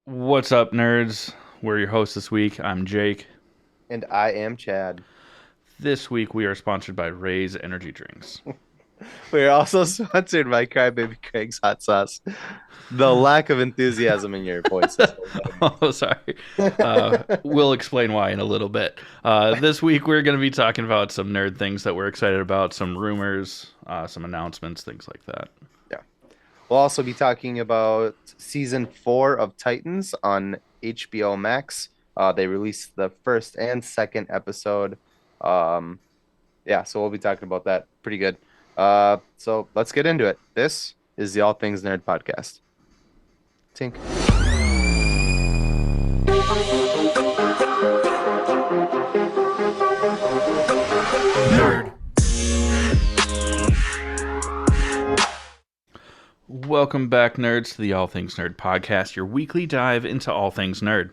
What's up, nerds? We're your hosts this week. I'm Jake. And I am Chad. This week we are sponsored by Ray's Energy Drinks. We're also sponsored by Crybaby Craig's Hot Sauce. The lack of enthusiasm in your voice is so Oh, sorry. We'll explain why in a little bit. This week we're going to be talking about some nerd things that we're excited about, some rumors, some announcements, things like that. yeah. We'll also be talking about season 4 of Titans on HBO Max. They released the first and second episode. So we'll be talking about that. Pretty good. So let's get into it. This is the All Things Nerd podcast. Tink. Nerd. Welcome back, nerds, to the All Things Nerd podcast, your weekly dive into all things nerd.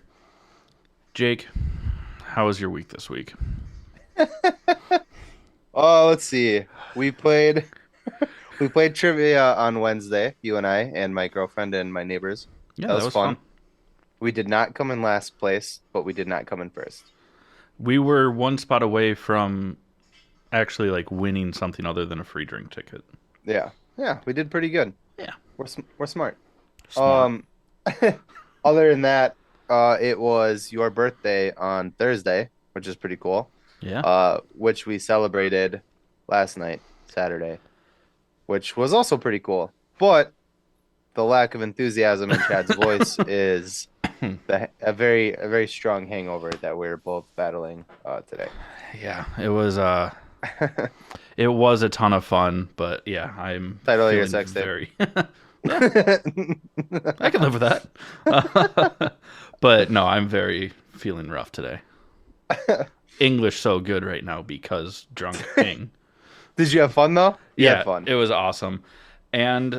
Jake, how was your week this week? Oh, let's see. We played we played trivia on Wednesday, you and I and my girlfriend and my neighbors. Yeah, That that was was fun. fun. We did not come in last place, but we did not come in first. We were one spot away from actually like winning something other than a free drink ticket. Yeah. Yeah, we did pretty good. Yeah. We're smart. Smart. Um other than that, it was your birthday on Thursday, which is pretty cool. Yeah. Which we celebrated last night, Saturday, which was also pretty cool. But the lack of enthusiasm in Chad's voice is a very strong hangover that we're both battling today. Yeah. It was a ton of fun, but yeah, I'm Title of your feeling sex tape. very I can live with that. But no, I'm very feeling rough today. English so good right now because drunk king. Did you have fun though? You Yeah, had fun. it was awesome. And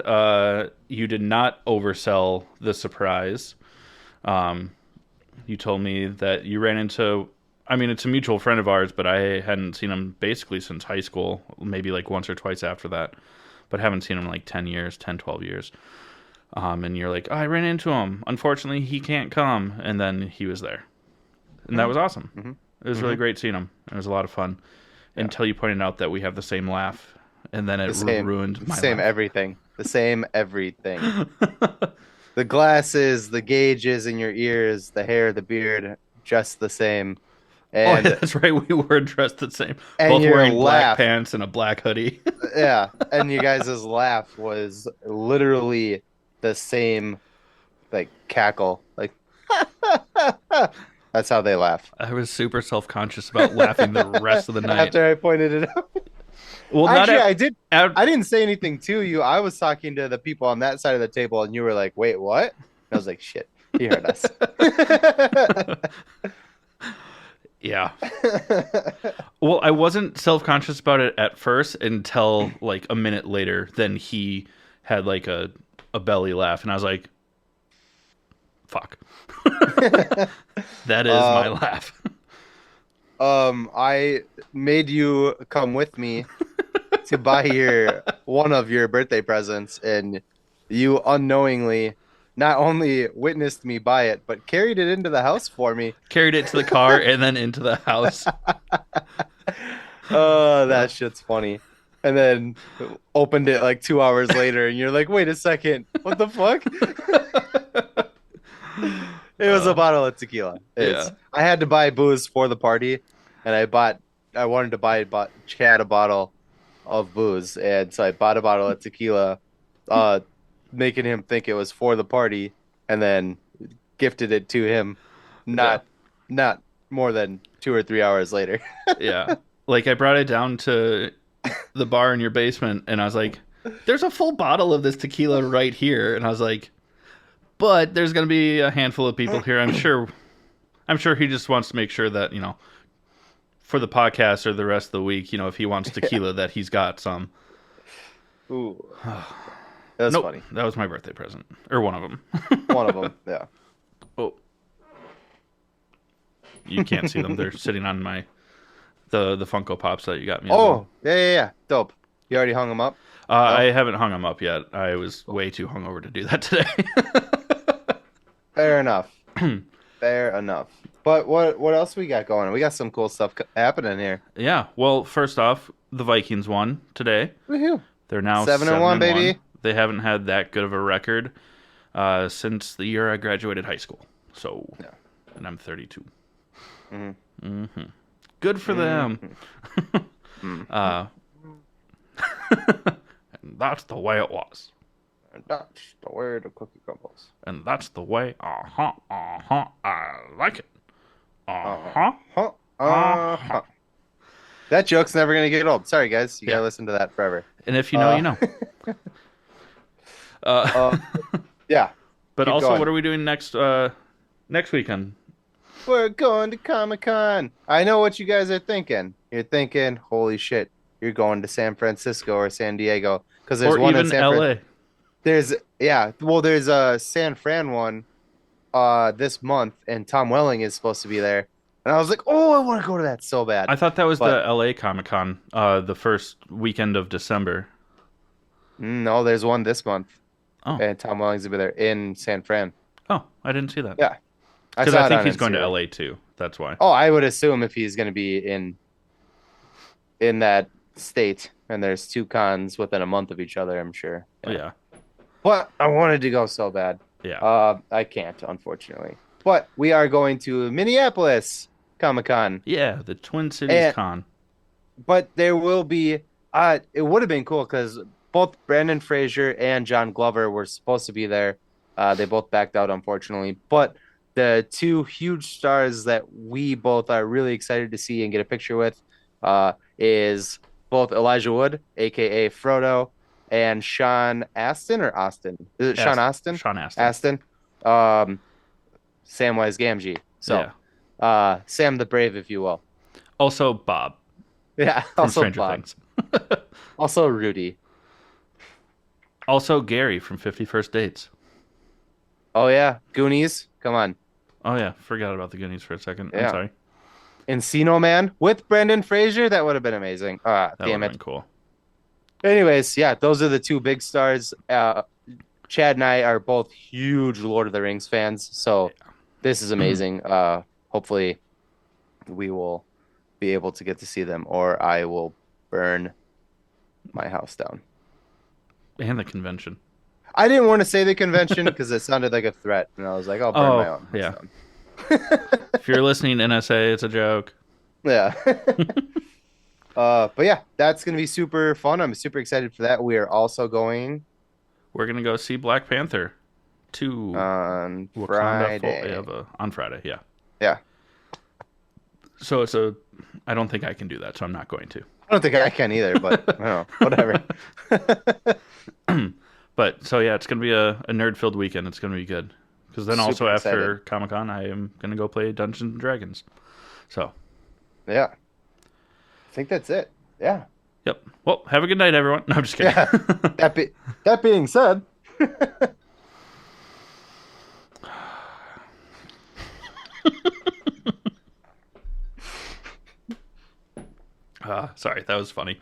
you did not oversell the surprise. Um, you told me that you ran into, I mean, it's a mutual friend of ours, but I hadn't seen him basically since high school, maybe like once or twice after that, but haven't seen him in like 10 years, 10, 12 years. And you're like, oh, I ran into him. Unfortunately, he can't come. And then he was there. And that was awesome. Mm-hmm. It was really great seeing him. It was a lot of fun until you pointed out that we have the same laugh. And then it The same, ruined my same laugh. everything. The same everything. The glasses, the gauges in your ears, the hair, the beard, just the same. Oh, yeah, And that's right. We were dressed the same. and Both your wearing black laugh, pants and a black hoodie. yeah. And you guys' laugh was literally the same, like cackle, like that's how they laugh. I was super self-conscious about laughing the rest of the night. After I pointed it out. Well, not Actually, at, I did. at I didn't say anything to you. I was talking to the people on that side of the table, and you were like, "Wait, what?" And I was like, "Shit, he heard us." yeah. Well, I wasn't self-conscious about it at first until like a minute later. Then he had like a belly laugh, and I was like, "Fuck." That is my laugh. I made you come with me to buy one of your birthday presents, and you unknowingly not only witnessed me buy it, but carried it into the house for me. Carried it to the car and then into the house. Oh, that shit's funny. And then opened it like 2 hours later, and you're like, "Wait a second, what the fuck?" It was a bottle of tequila. Yeah. I had to buy booze for the party, and I wanted to buy Chad a bottle of booze, and so I bought a bottle of tequila, making him think it was for the party, and then gifted it to him, not more than 2 or 3 hours later. Yeah. Like I brought it down to the bar in your basement and I was like, there's a full bottle of this tequila right here. And I was like, but there's going to be a handful of people here. I'm sure he just wants to make sure that, for the podcast or the rest of the week, if he wants tequila, that he's got some. Ooh, that's Nope, funny. that was my birthday present. Or one of them. One of them, yeah. Oh. You can't see them. They're sitting on the Funko Pops that you got me. Oh, yeah. Dope. You already hung them up? I haven't hung them up yet. I was way too hungover to do that today. Fair enough. Fair enough. But what else we got going? We got some cool stuff happening here. Yeah. Well, first off, the Vikings won today. Woohoo! They're now 7-1, 7-1. baby. They haven't had that good of a record since the year I graduated high school. So, Yeah. and I'm 32. Mm-hmm. Good for them. Mm-hmm. And that's the way it was. And that's the way the cookie crumbles. And that's the way. I like it. Uh-huh. Huh. Uh-huh. That joke's never gonna get old. Sorry, guys. You Yeah. gotta listen to that forever. And if you know, you know. Yeah. But keep also, going. what are we doing next weekend? We're going to Comic-Con. I know what you guys are thinking. You're thinking, holy shit, you're going to San Francisco or San Diego. Because there's Or one in even San LA. There's a San Fran one this month, and Tom Welling is supposed to be there. And I was like, oh, I want to go to that so bad. I thought that was But- the LA Comic Con, the first weekend of December. No, there's one this month. Oh. And Tom Welling's gonna be there in San Fran. Oh, I didn't see that. Yeah. Because saw I it think on he's going to Instagram. LA too. That's why. Oh, I would assume if he's gonna be in that state, and there's two cons within a month of each other, I'm sure. Yeah. But I wanted to go so bad. Yeah. I can't, unfortunately. But we are going to Minneapolis Comic-Con. Yeah, the Twin Cities And- Con. But there will be it would have been cool because both Brandon Fraser and John Glover were supposed to be there. They both backed out, unfortunately. But the two huge stars that we both are really excited to see and get a picture with is both Elijah Wood, aka Frodo, and Sean Astin or Austin. Is it Sean Astin? Sean Astin. Astin. Samwise Gamgee. So Yeah. Sam the Brave, if you will. Also Bob Yeah. from Also Stranger Bob. Things. Also Rudy. Also Gary from 50 First Dates. Oh yeah, Goonies. Come on. Oh yeah, forgot about the Goonies for a second. Yeah. I'm sorry. Encino Man with Brendan Fraser. That would have been amazing. That Damn would have it. been cool. Anyways, yeah, those are the two big stars. Chad and I are both huge Lord of the Rings fans, so this is amazing. Hopefully, we will be able to get to see them, or I will burn my house down. And the convention. I didn't want to say the convention because it sounded like a threat, and I was like, I'll burn my own house yeah. down. If you're listening, NSA, it's a joke. Yeah. But yeah, that's gonna be super fun. I'm super excited for that. We are also going We're gonna go see Black Panther 2 on Wakanda Friday. on Friday. Yeah. Yeah. So I don't think I can do that, so I'm not going to. I don't think I can either, but I don't know, whatever. But so yeah, it's gonna be a nerd-filled weekend. It's gonna be good. Because then also Super after excited. Comic-Con, I am gonna go play Dungeons and Dragons. So Yeah. I think that's it. Yeah. yep. Well, have a good night, everyone. No, I'm just kidding. Yeah. That being said, Sorry, that was funny.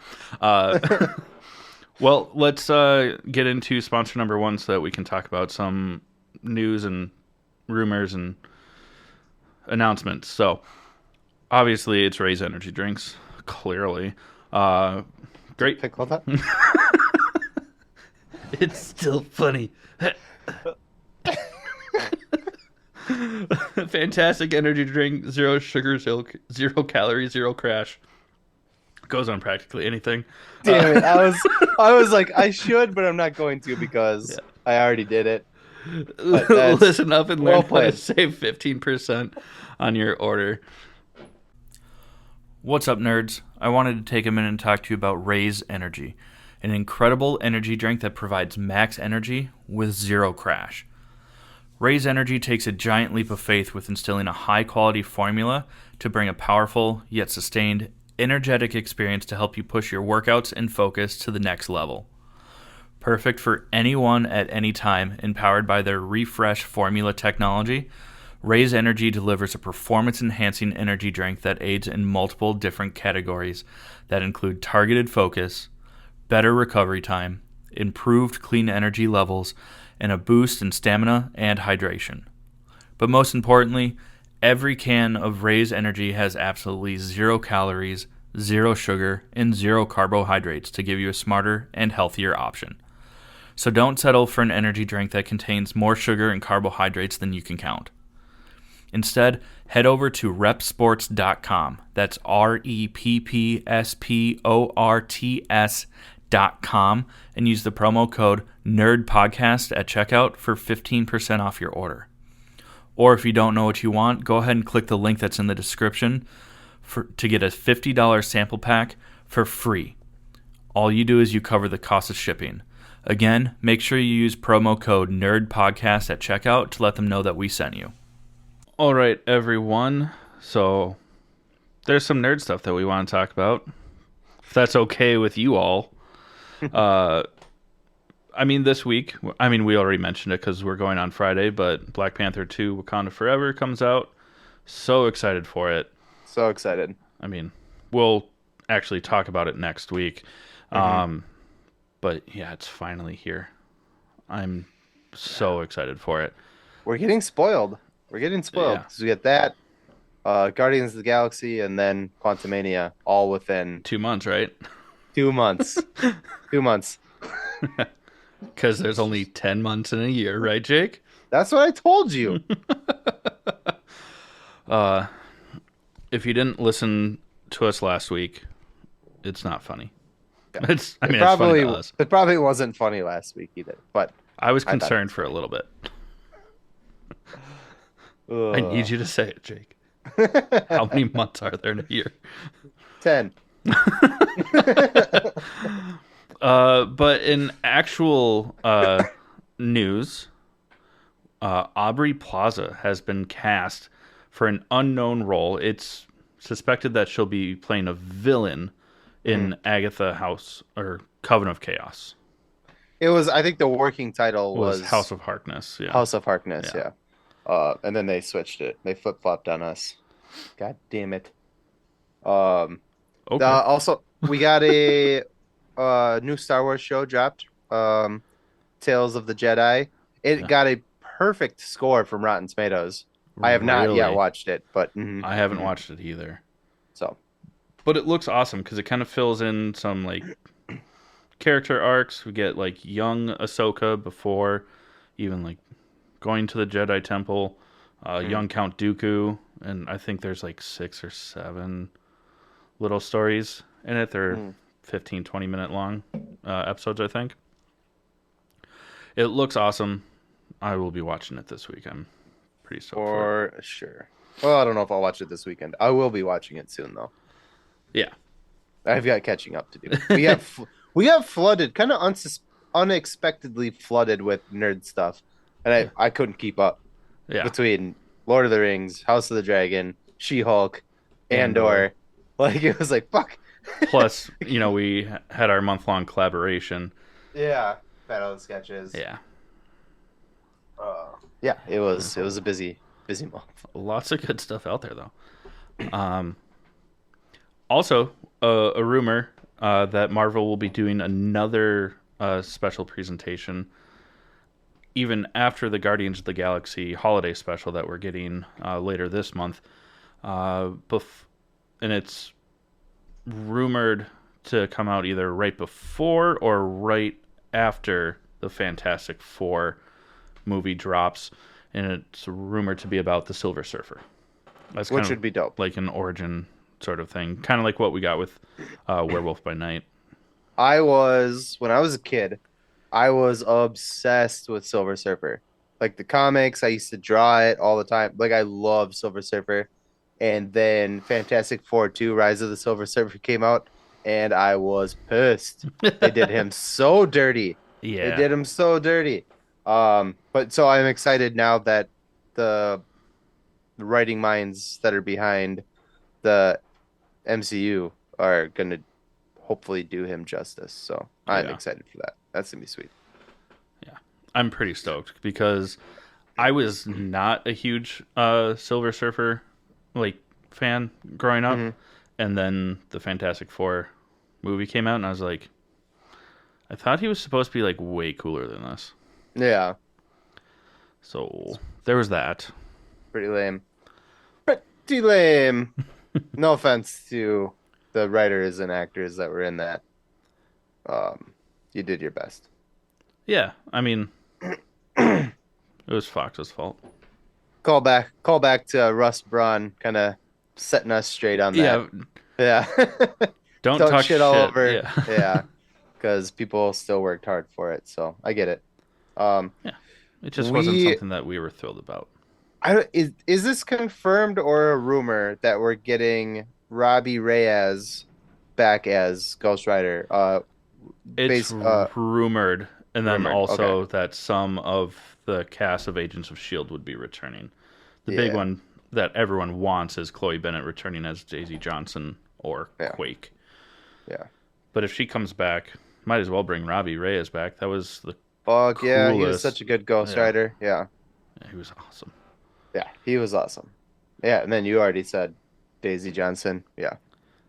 Well, let's get into sponsor number 1 so that we can talk about some news and rumors and announcements. So, obviously, it's Raise Energy Drinks. Clearly. Great. pick all that. It's still funny. Fantastic energy drink, 0 sugar, 0 calories, 0 crash. Goes on practically anything. Damn it. I was like, I should, but I'm not going to because I already did it. that's Listen up and learn well how to played. save 15% on your order. What's up, nerds? I wanted to take a minute and talk to you about Raise Energy, an incredible energy drink that provides max energy with 0 crash. Raise Energy takes a giant leap of faith with instilling a high-quality formula to bring a powerful, yet sustained, energetic experience to help you push your workouts and focus to the next level. Perfect for anyone at any time, empowered by their Refresh formula technology, Raise Energy delivers a performance-enhancing energy drink that aids in multiple different categories that include targeted focus, better recovery time, improved clean energy levels, and a boost in stamina and hydration. But most importantly, every can of Raise Energy has absolutely 0 calories, 0 sugar, and 0 carbohydrates to give you a smarter and healthier option. So don't settle for an energy drink that contains more sugar and carbohydrates than you can count. Instead, head over to repsports.com. That's REPPSPORTS.com and use the promo code NERDPODCAST at checkout for 15% off your order. Or if you don't know what you want, go ahead and click the link that's in the description to get a $50 sample pack for free. All you do is you cover the cost of shipping. Again, make sure you use promo code NERDPODCAST at checkout to let them know that we sent you. All right, everyone. So there's some nerd stuff that we want to talk about. If that's okay with you all. This week, we already mentioned it because we're going on Friday, but Black Panther 2 Wakanda Forever comes out. So excited for it. So excited. We'll actually talk about it next week. But yeah, it's finally here. I'm so excited for it. We're getting spoiled. Yeah. So we get that, Guardians of the Galaxy, and then Quantumania all within 2 months, right? 2 months. 2 months. Because there's only 10 months in a year, right, Jake? That's what I told you. If you didn't listen to us last week, it's not funny. It's funny to us. It probably wasn't funny last week either, but I was concerned for a little bit. I need you to say it, Jake. How many months are there in a year? 10. But in actual news, Aubrey Plaza has been cast for an unknown role. It's suspected that she'll be playing a villain in Agatha House or Coven of Chaos. It was, I think the working title was House of Harkness. Yeah. House of Harkness, yeah. And then they switched it. They flip-flopped on us. God damn it. Okay. Also, we got a new Star Wars show dropped, Tales of the Jedi. It got a perfect score from Rotten Tomatoes. I have not yet watched it, but I haven't watched it either. So, but it looks awesome because it kind of fills in some character arcs. We get young Ahsoka before even going to the Jedi Temple, young Count Dooku, and I think there's 6 or 7 little stories in it. They're 15, 20-minute long episodes, I think. It looks awesome. I will be watching it this week. I'm pretty stoked for it. For sure. Well, I don't know if I'll watch it this weekend. I will be watching it soon, though. Yeah. I've got catching up to do. We have flooded, kind of unexpectedly flooded with nerd stuff, and I couldn't keep up. Yeah. Between Lord of the Rings, House of the Dragon, She-Hulk, Andor. It was fuck. Plus, we had our month-long collaboration. Yeah. Battle of the Sketches. Yeah. Yeah, it was a busy month. Lots of good stuff out there, though. Also, a rumor that Marvel will be doing another special presentation even after the Guardians of the Galaxy holiday special that we're getting later this month. And it's rumored to come out either right before or right after the Fantastic Four movie drops, and it's rumored to be about the Silver Surfer. Which would be dope. Like an origin sort of thing. Kind of like what we got with Werewolf by Night. When I was a kid, I was obsessed with Silver Surfer. The comics, I used to draw it all the time. I love Silver Surfer. And then Fantastic Four 2, Rise of the Silver Surfer came out, and I was pissed. They did him so dirty. Yeah. They did him so dirty. But so I'm excited now that the writing minds that are behind the MCU are going to hopefully do him justice. So I'm excited for that. That's going to be sweet. Yeah. I'm pretty stoked because I was not a huge Silver Surfer fan growing up. And then the Fantastic Four movie came out and I was like, I thought he was supposed to be way cooler than this. Yeah. So there was that. Pretty lame. Pretty lame. No offense to the writers and actors that were in that. You did your best. Yeah, I mean, it was Fox's fault. Call back to Russ Braun, kind of setting us straight on that. Yeah, Yeah. don't Talk talk shit all over. Yeah. Yeah. Because people still worked hard for it, so I get it. It just wasn't something that we were thrilled about. Is this confirmed or a rumor that we're getting Robbie Reyes back as Ghost Rider? It's rumored, and then Rumored, also okay. that some of the cast of Agents of S.H.I.E.L.D. would be returning. The big Yeah. one that everyone wants is Chloe Bennett returning as Daisy Johnson or Yeah. Quake. Yeah. But if she comes back, might as well bring Robbie Reyes back. That was the Fuck yeah, he was coolest. such a good Ghost Yeah. Rider. Yeah. He was awesome. Yeah, he was awesome. Yeah, and then you already said Daisy Johnson. Yeah.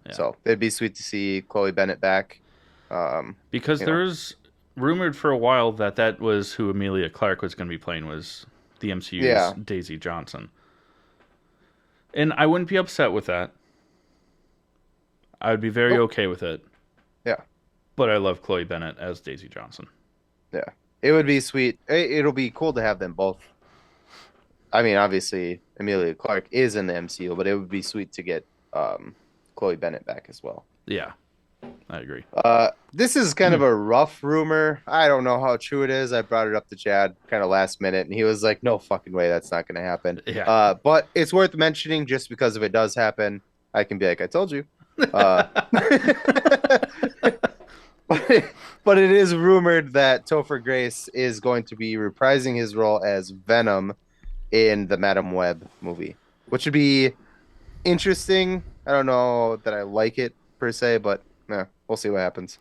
Yeah. So it'd be sweet to see Chloe Bennett back. Because there was rumored for a while that was who Amelia Clark was going to be playing, was the MCU's Yeah. Daisy Johnson. And I wouldn't be upset with that. I would be very Nope. okay with it. Yeah. But I love Chloe Bennett as Daisy Johnson. Yeah. It would be sweet. It'll be cool to have them both. I mean, obviously, Amelia Clark is in the MCU, but it would be sweet to get Chloe Bennett back as well. Yeah, I agree. This is kind of a rough rumor. I don't know how true it is. I brought it up to Chad kind of last minute, and he was like, no fucking way, that's not going to happen. Yeah. But it's worth mentioning just because if it does happen, I can be like, I told you. But it is rumored that Topher Grace is going to be reprising his role as Venom in the Madam Web movie, which would be interesting. I don't know that I like it per se, but we'll see what happens.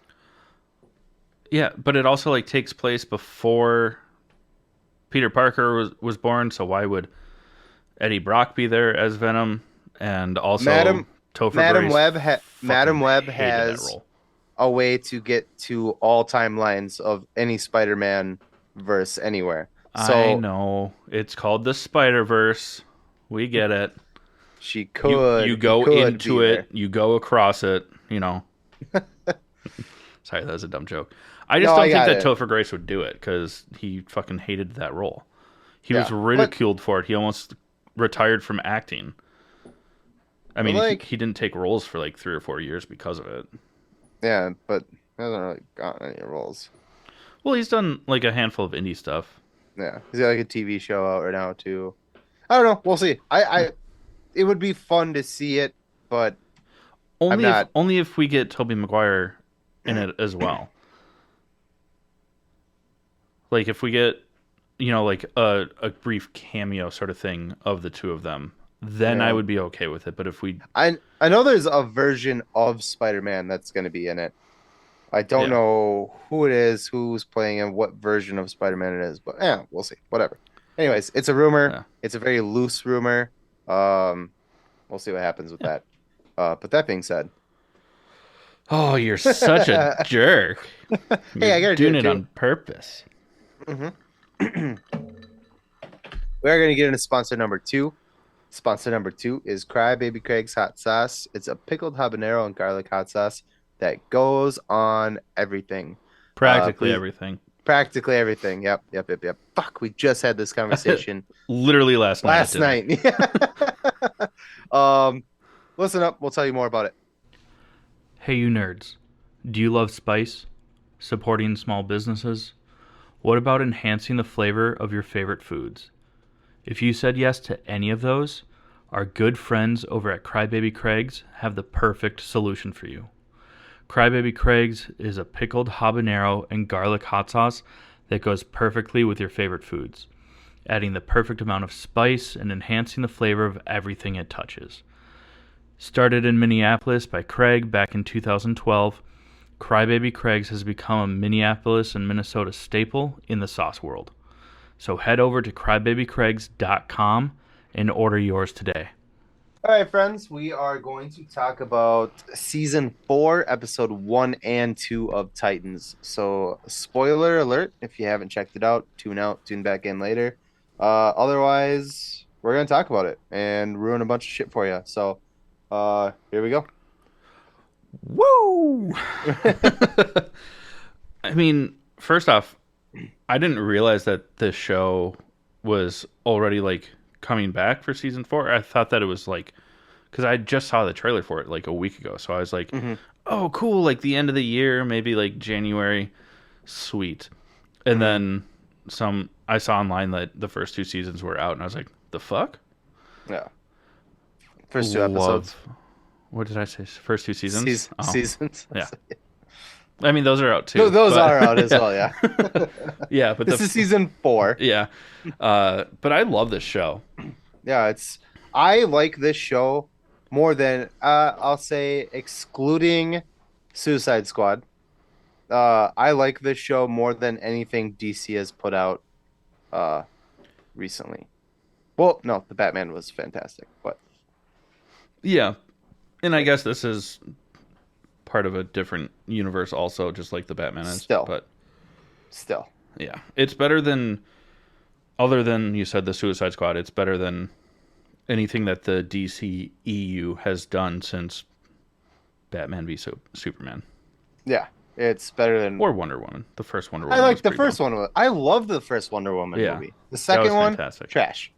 Yeah, but it also like takes place before Peter Parker was born, so why would Eddie Brock be there as Venom? And also Topher Madam Grace Web hated that has role. a way to get to all timelines of any Spider-Man verse anywhere. So I know. It's called the Spider-Verse. We get it. she could. You go could into be it, you go across it, you know. Sorry, that was a dumb joke. I just No, don't I think got that it. Topher Grace would do it because he fucking hated that role. He was Yeah, ridiculed for it. He almost retired from acting. I mean, like- he didn't take roles for like 3 or 4 years because of it. Yeah, but he hasn't really gotten any roles. Well, he's done like a handful of indie stuff. Yeah, he's got like a TV show out right now too. I don't know. We'll see. It would be fun to see it, but Only if we get Tobey Maguire in it as well. Like if we get, like a brief cameo sort of thing of the two of them, then Yeah. I would be okay with it. But if we, I know there's a version of Spider-Man that's going to be in it. I don't Yeah. know who it is, who's playing and what version of Spider-Man it is, but yeah, we'll see. Whatever. Anyways, it's a rumor. Yeah. It's a very loose rumor. We'll see what happens with that. But that being said, oh, you're such a jerk. Hey, I gotta do doing it it too. on purpose. we are going to get into sponsor number 2. Sponsor number 2 is Crybaby Craig's Hot Sauce. It's a pickled habanero and garlic hot sauce that goes on everything. Practically please- everything. Practically everything. Yep. Fuck, we just had this conversation Literally last night. last night. Listen up. We'll tell you more about it. Hey, you nerds. Do you love spice? Supporting small businesses? What about enhancing the flavor of your favorite foods? If you said yes to any of those, our good friends over at Crybaby Craig's have the perfect solution for you. Crybaby Craig's is a pickled habanero and garlic hot sauce that goes perfectly with your favorite foods, adding the perfect amount of spice and enhancing the flavor of everything it touches. Started in Minneapolis by Craig back in 2012, Crybaby Craig's has become a Minneapolis and Minnesota staple in the sauce world. So head over to crybabycraigs.com and order yours today. All right, friends. We are going to talk about season 4, episode 1 and 2 of Titans. So, spoiler alert: if you haven't checked it out, tune back in later. Otherwise, we're gonna talk about it and ruin a bunch of shit for you. So, here we go. Woo! I mean, first off, I didn't realize that this show was already like coming back for season 4. I thought that it was like because I just saw the trailer for it like a week ago, so I was like, "Oh, cool! Like the end of the year, maybe like January, sweet." And then I saw online that the first 2 seasons were out, and I was like, "The fuck?" Yeah. First 2 episodes. What did I say? First 2 seasons? Seasons. Yeah. I mean, those are out too. Those are out as well, yeah. Yeah, but this is season 4. Yeah. But I love this show. Yeah, I like this show more than I'll say excluding Suicide Squad. I like this show more than anything DC has put out recently. Well, no, the Batman was fantastic, but Yeah. And I guess this is part of a different universe also, just like the Batman is. Still. But still. yeah. It's better than, other than you said the Suicide Squad, it's better than anything that the DC EU has done since Batman v Superman. Yeah, it's better than Or Wonder Woman. The first Wonder Woman. I like was the pretty first dumb. one. I love the first Wonder Woman Yeah. movie. The That second was one, fantastic. trash.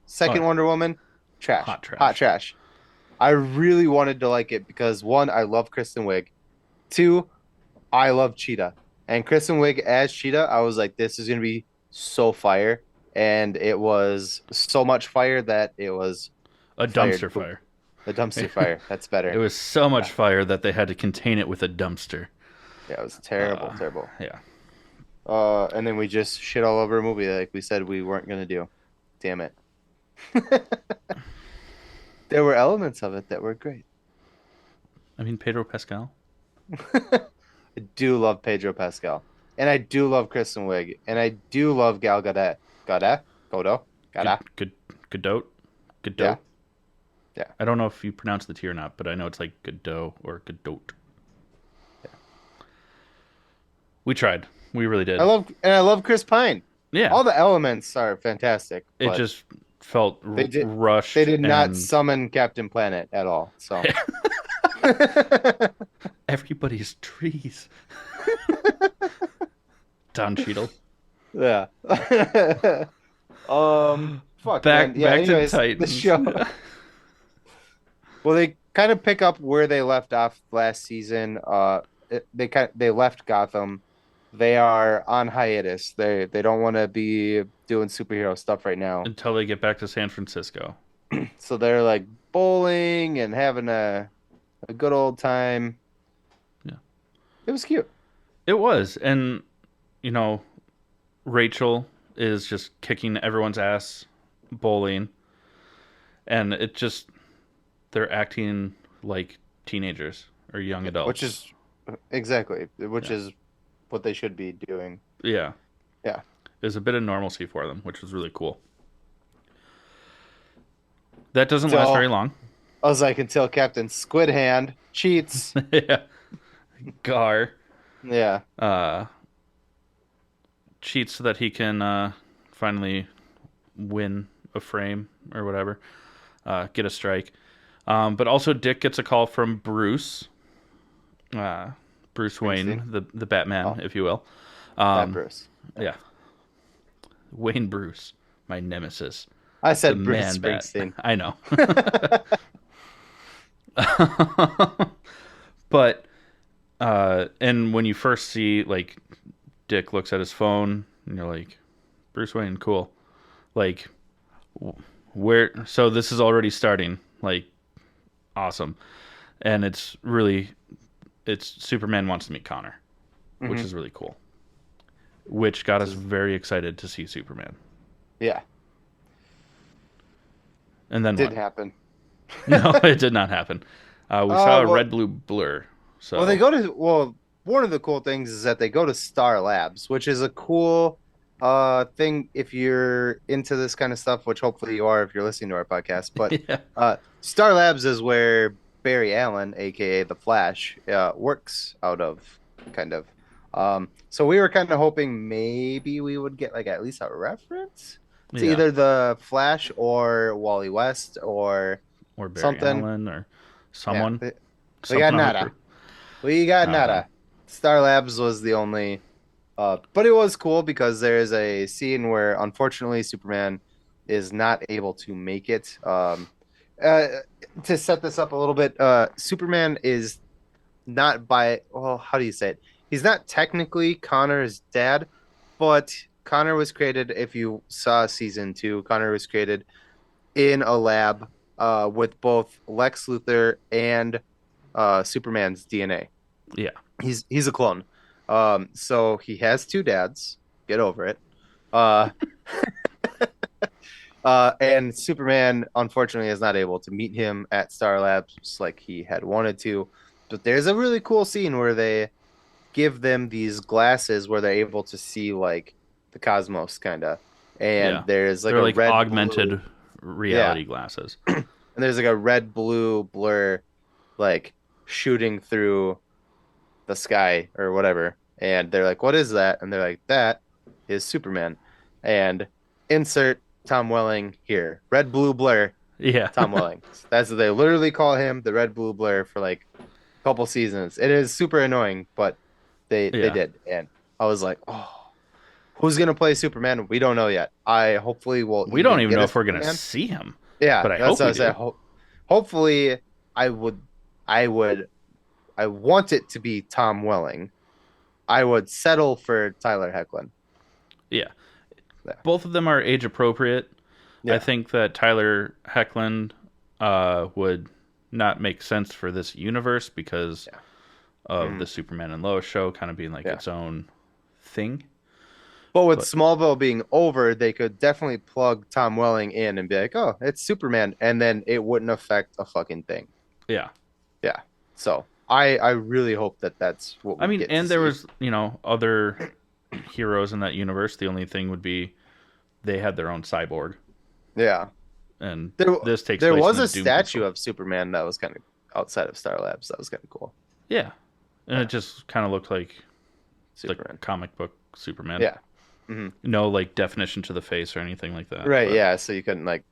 Second Oh, yeah. Wonder Woman, trash. Hot trash. Hot trash. I really wanted to like it because 1, I love Kristen Wiig. 2, I love Cheetah. And Kristen Wiig as Cheetah, I was like, this is gonna be so fire. And it was so much fire that it was A fired. dumpster fire. The dumpster fire. That's better. It was so much fire that they had to contain it with a dumpster. Yeah, it was terrible, terrible. Yeah. And then we just shit all over a movie like we said we weren't gonna do. Damn it. There were elements of it that were great. I mean, Pedro Pascal. I do love Pedro Pascal, and I do love Kristen Wiig, and I do love Gal Gadot. Godot. Godot. Yeah. Yeah. I don't know if you pronounce the T or not, but I know it's like Godot or Godot. Yeah. We tried. We really did. I love Chris Pine. Yeah. All the elements are fantastic. It but just felt rushed. They did not and summon Captain Planet at all. So everybody's trees. Don Cheadle. yeah. Fuck. Back man. Yeah, to anyways, Titans. the show. Well, they kind of pick up where they left off last season. They left Gotham. They are on hiatus. They don't want to be doing superhero stuff right now. Until they get back to San Francisco. So they're like bowling and having a good old time. Yeah. It was cute. It was. And, you know, Rachel is just kicking everyone's ass bowling. And it just, they're acting like teenagers or young adults. Which is what they should be doing. Yeah. Yeah. There's a bit of normalcy for them, which was really cool. That doesn't So- last very long. I was like, until Captain Squid Hand cheats. Yeah. Gar Yeah. cheats so that he can finally win a frame or whatever, get a strike. But also Dick gets a call from Bruce, Bruce Wayne, the Batman, if you will. That Bruce. Yeah. Wayne Bruce, my nemesis. I The said Bruce man bat. Springsteen. I know. But and when you first see like Dick looks at his phone and you're like, Bruce Wayne, cool. Like where so this is already starting. Like awesome. And it's Superman wants to meet Connor, which is really cool. Which got us very excited to see Superman. Yeah. And then Did what? happen. No, it did not happen. We saw a well- red blue blur. So One of the cool things is that they go to Star Labs, which is a cool thing if you're into this kind of stuff, which hopefully you are if you're listening to our podcast. But yeah. Star Labs is where Barry Allen, aka the Flash, works out of, kind of. So we were kind of hoping maybe we would get like at least a reference It's Yeah. either the Flash or Wally West or Or Barry something. Allen or Yeah, someone. we got Someone on the nada. crew. We got I don't know. nada. Star Labs was the only, but it was cool because there is a scene where unfortunately Superman is not able to make it. Uh, to set this up a little bit, Superman is not by, well, how do you say it? He's not technically Connor's dad, but Connor was created. If you saw season 2, Connor was created in a lab with both Lex Luthor and Superman's DNA. Yeah. He's a clone. So he has two dads. Get over it. Uh, and Superman unfortunately is not able to meet him at Star Labs like he had wanted to. But there's a really cool scene where they give them these glasses where they're able to see like the cosmos kind of. And Yeah. there's like They're a like red augmented blue, reality glasses. and there's like a red blue blur like shooting through the sky or whatever. And they're like, "What is that?" And they're like, "That is Superman." And insert Tom Welling here. Red blue blur, Yeah. Tom Welling. That's what they literally call him, the red blue blur, for like a couple seasons. It is super annoying, but they Yeah. did. And I was like, "Oh, who's gonna play Superman? We don't know yet. I hopefully will. We don't even get know a if we're going to Superman." see him. Yeah, but I that's hope what we I said. do. Hopefully, I would. I want it to be Tom Welling. I would settle for Tyler Hoechlin. Yeah. Yeah. Both of them are age appropriate. Yeah. I think that Tyler Hoechlin would not make sense for this universe because of the Superman and Lois show kind of being like its own thing. But with Smallville being over, they could definitely plug Tom Welling in and be like, "Oh, it's Superman," and then it wouldn't affect a fucking thing. Yeah. Yeah. So I really hope that that's what we I mean, get to and there see. was, other heroes in that universe. The only thing would be they had their own cyborg. Yeah. And There, this takes there place was in a the Doom statue Patrol. of Superman that was kind of outside of Star Labs. That was kind of cool. Yeah. And it just kind of looked like Superman. the comic book Superman. Yeah. No, like, definition to the face or anything like that. Right, but- yeah. So you couldn't like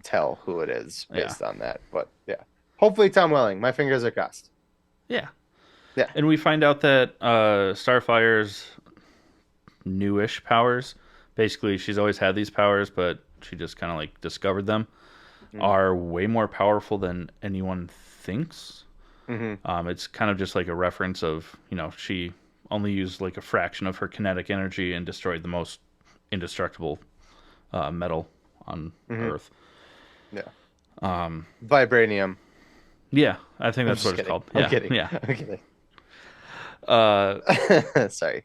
tell who it is based on that. But yeah. Hopefully Tom Welling. My fingers are crossed. Yeah. Yeah. And we find out that Starfire's newish powers, basically she's always had these powers, but she just kind of like discovered them, are way more powerful than anyone thinks. It's kind of just like a reference of, she only used like a fraction of her kinetic energy and destroyed the most indestructible metal on Earth. Yeah. Vibranium. Yeah, I think that's I'm what just it's called. I'm Yeah, kidding. Yeah. I'm kidding. Uh, Sorry.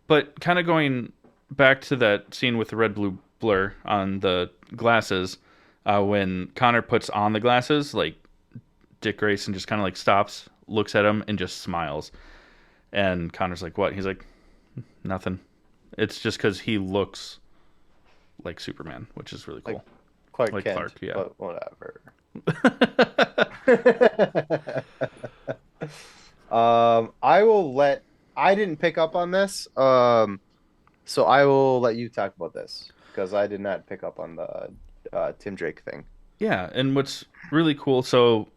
But kind of going back to that scene with the red blue blur on the glasses, when Connor puts on the glasses, like Dick Grayson just kind of like stops, looks at him, and just smiles. And Connor's like, "What?" He's like, "Nothing." It's just because he looks like Superman, which is really cool. Clark Like Kent. Clark, yeah. But whatever. I will let. I didn't pick up on this. So I will let you talk about this because I did not pick up on the Tim Drake thing. Yeah, and what's really cool, so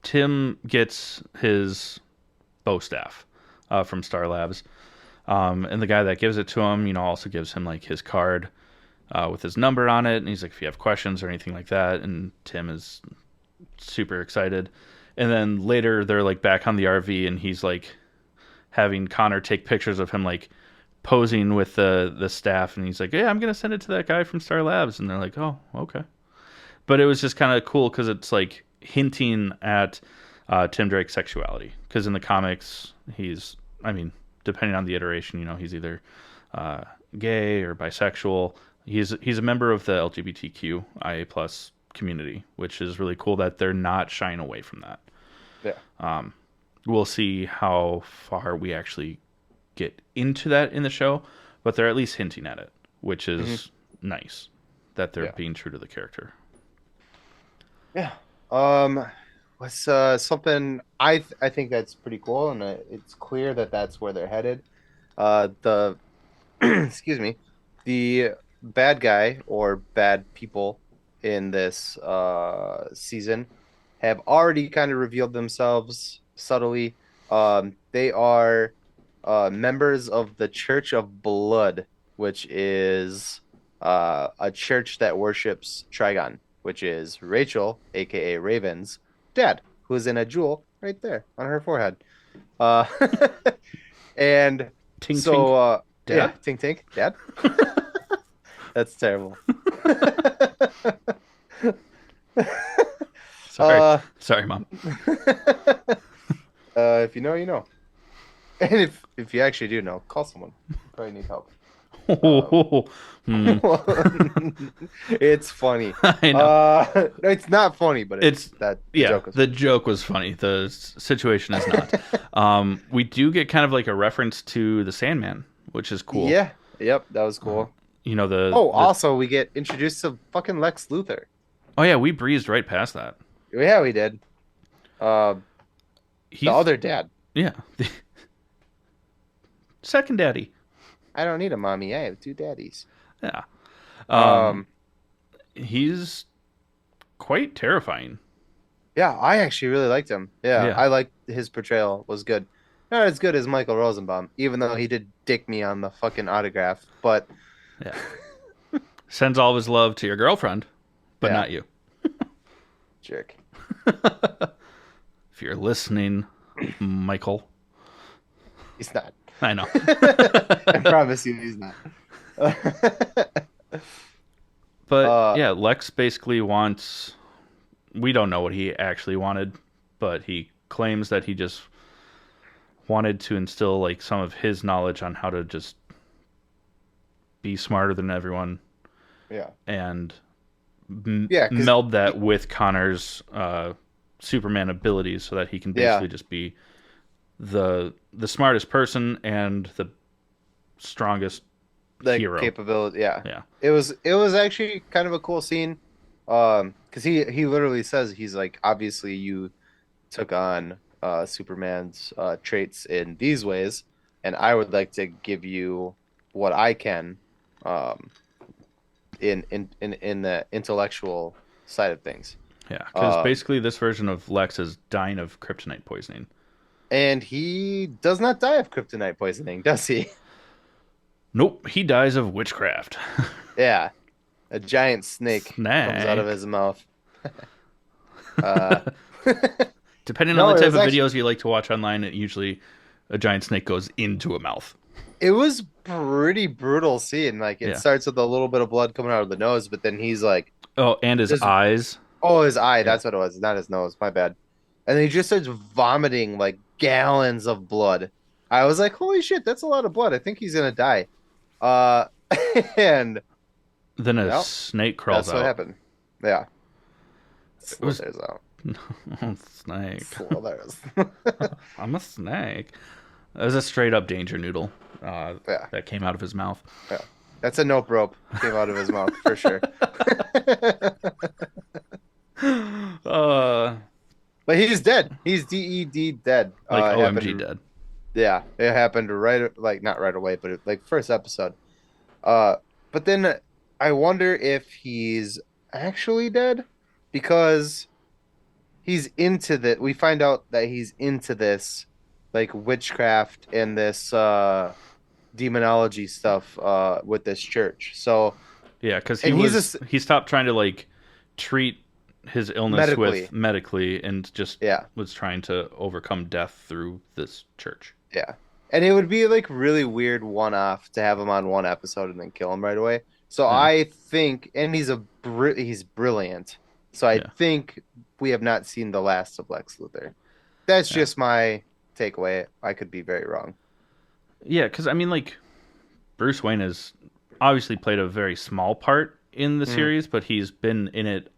Tim gets his bow staff from Star Labs, and the guy that gives it to him, also gives him like his card with his number on it, and he's like, if you have questions or anything like that, and Tim is super excited. And then later they're like back on the RV, and he's like having Connor take pictures of him like posing with the staff, and he's like, "Yeah, I'm gonna send it to that guy from Star Labs," and they're like, "Oh, okay." But it was just kind of cool because it's like hinting at Tim Drake's sexuality, because in the comics he's, I mean, depending on the iteration, he's either gay or bisexual. He's a member of the LGBTQIA plus community, which is really cool that they're not shying away from that. Yeah. We'll see how far we actually get into that in the show, but they're at least hinting at it, which is nice that they're being true to the character. Yeah. What's something I think that's pretty cool, and it's clear that that's where they're headed. The excuse me, the bad guy or bad people in this season have already kind of revealed themselves subtly. They are members of the Church of Blood, which is a church that worships Trigon, which is Rachel, aka Raven's dad, who is in a jewel right there on her forehead. Uh, and Tink so, tink. yeah, Dad? Tink Tink, dad. That's terrible. Sorry. Uh, Sorry, Mom. if you know, you know. And if you actually do know, call someone. You probably need help. Hmm. It's funny. I know. It's not funny, but It's the yeah, joke was the joke was funny. The situation is not. We do get kind of like a reference to the Sandman, which is cool. Yeah. Yep, that was cool. You know the Oh, the- also we get introduced to fucking Lex Luthor. oh yeah, we breezed right past that. Yeah, we did. The He's other dad. yeah, the second daddy. I don't need a mommy. I have two daddies. Yeah. Um, He's quite terrifying. yeah, I actually really liked him. Yeah, Yeah. I liked his portrayal was good. Not as good as Michael Rosenbaum, even though he did dick me on the fucking autograph. But Yeah. Sends all of his love to your girlfriend, but Yeah. not you. jerk. If you're listening, Michael. He's not. I know. I promise you, he's not. But yeah, Lex basically wants. We don't know what he actually wanted, but he claims that he just wanted to instill like some of his knowledge on how to just be smarter than everyone Yeah. and Yeah, 'cause meld that with Connor's Superman abilities so that he can Yeah. basically just be the smartest person and the strongest like hero. capability. Yeah. Yeah. It was actually kind of a cool scene. Because he literally says he's like, obviously you took on Superman's traits in these ways, and I would like to give you what I can in the intellectual side of things. Yeah, because Uh, basically this version of Lex is dying of kryptonite poisoning. And he does not die of kryptonite poisoning, does he? Nope, he dies of witchcraft. Yeah. A giant snake comes out of Snake. his mouth. uh, Depending No, on the it type was of actually- videos you like to watch online, it usually a giant snake goes into a mouth. it was pretty brutal scene. Like it Yeah. starts with a little bit of blood coming out of the nose, but then he's like, Oh, and his Just- eyes. oh, his eye. That's what it was. Not his nose. My bad. And then he just starts vomiting like gallons of blood. I was like, holy shit, that's a lot of blood. I think he's gonna die. And Then a Yep. snake crawls that's what out. happened. Yeah. was- Slithers out. Snake. Slithers. I'm a snake. That was a straight up danger noodle Yeah. that came out of his mouth. That's a nope rope came out of his mouth for sure. Uh, But he's dead. He's DED dead. like It OMG happened- dead. Yeah, it happened right, like not right away, but like first episode. But then I wonder if he's actually dead because he's into that. We find out that he's into this, like witchcraft and this demonology stuff with this church. So Yeah, because And he stopped trying to like treat his illness Medically. with medically and just yeah, was trying to overcome death through this church. yeah. And it would be like really weird one-off to have him on one episode and then kill him right away. So Yeah. I think, and he's brilliant. So I Yeah. think we have not seen the last of Lex Luthor. That's Yeah. just my takeaway. I could be very wrong. Yeah, because I mean, like Bruce Wayne has obviously played a very small part in the Mm. series, but he's been in it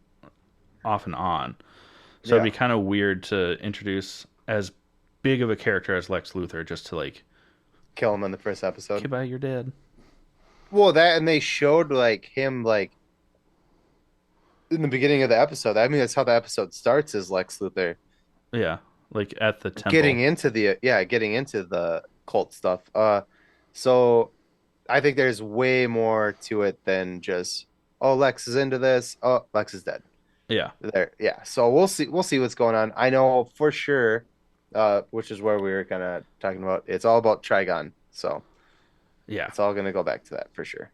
off and on. So it'd be kind of weird to introduce as big of a character as Lex Luthor just to like, Kill him in the first episode. okay, bye, you're dead. Well, that and they showed like him like in the beginning of the episode. I mean, that's how the episode starts. Is Lex Luthor Yeah, like at the temple. getting into the cult stuff. So I think there's way more to it than just, oh, Lex is into this. Oh, Lex is dead. Yeah. There, yeah. So we'll see. We'll see what's going on. I know for sure, which is where we were kind of talking about. It's all about Trigon. So Yeah. it's all gonna go back to that for sure.